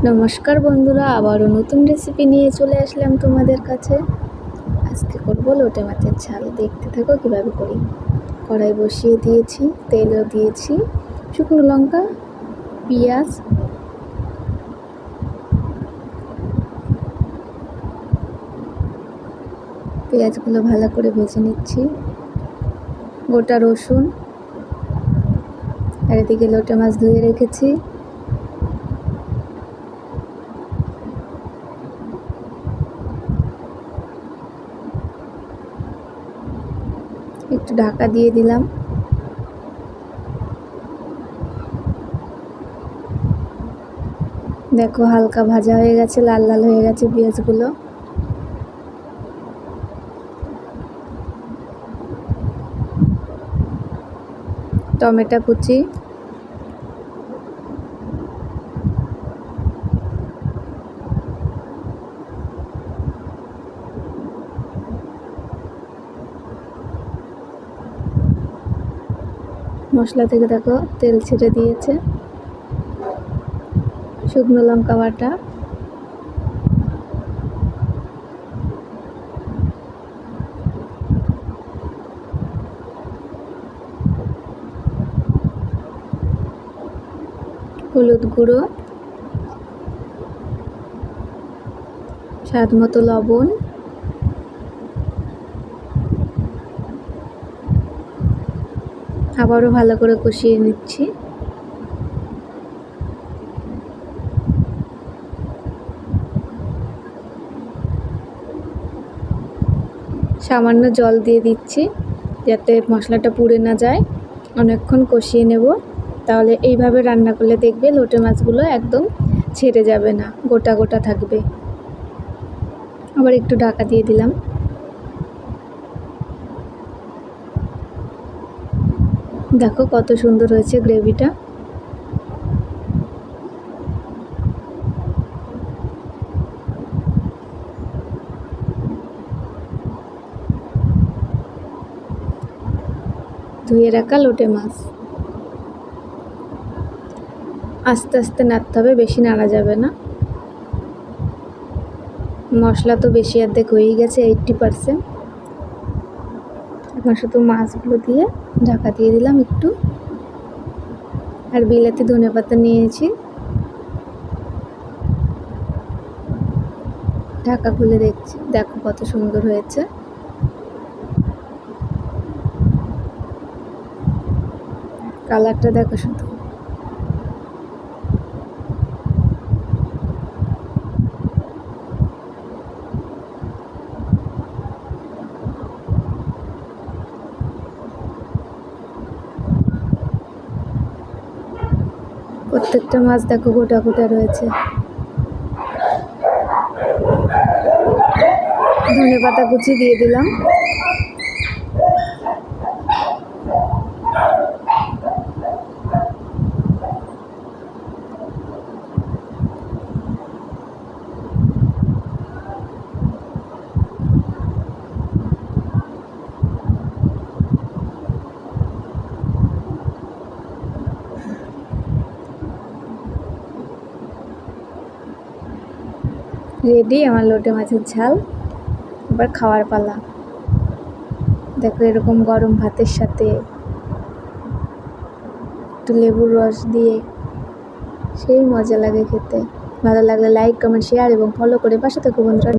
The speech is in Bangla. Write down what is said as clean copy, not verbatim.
নমস্কার বন্ধুরা, আবারও নতুন রেসিপি নিয়ে চলে আসলাম তোমাদের কাছে। আজকে করব লোটে মাছের ঝাল। দেখতে থাকো কিভাবে করি। কড়াই বসিয়ে দিয়েছি, তেলও দিয়েছি, শুকনো লঙ্কা, পেঁয়াজ, পেঁয়াজগুলো ভালো করে ভেজে নিচ্ছি, গোটা রসুন, আর এদিকে লোটে মাছ ধুয়ে রেখেছি। একটু ঢাকা দিয়ে দিলাম। দেখো হালকা ভাজা হয়ে গেছে, লাল লাল হয়ে গেছে পেঁয়াজগুলো। টমেটো কুচি, মশলা থেকে দেখো তেল ছেড়ে দিয়েছে, শুকনো লঙ্কা বাটা, হলুদ গুঁড়ো, স্বাদ মতো লবণ, আবারও ভালো করে কষিয়ে নিচ্ছি। সামান্য জল দিয়ে দিচ্ছি যাতে মশলাটা পুড়ে না যায়। অনেকক্ষণ কষিয়ে নেব, তাহলে এইভাবে রান্না করলে দেখবে লোটে মাছগুলো একদম ছেড়ে যাবে না, গোটা গোটা থাকবে। আবার একটু ঢাকা দিয়ে দিলাম। দেখো কত সুন্দর হয়েছে গ্রেভিটা। ধুয়ে রাখা লোটে মাছ আস্তে আস্তে নাড়তে হবে, বেশি নাড়া যাবে না। মশলা তো বেশি অর্ধেক হয়েই গেছে, 80%। এখন শুধু মাছগুলো দিয়ে ঢাকা দিয়ে দিলাম একটু। আর বিলাতি ধনেপাতা নিয়েছি, ঢাকা খুলে দেখছি। দেখো কত সুন্দর হয়েছে। কালারটা দেখো শুধু। প্রত্যেকটা মাছ দেখো গোটা গোটা রয়েছে। ধনেপাতা কুচি দিয়ে দিলাম। রেডি আমার লোটে মাছের ঝাল। এবার খাওয়ার পালা। দেখো এরকম গরম ভাতের সাথে একটু লেবুর রস দিয়ে সেই মজা লাগে খেতে। ভালো লাগলে লাইক, কমেন্ট, শেয়ার এবং ফলো করে পাশে থেকো বন্ধুরা।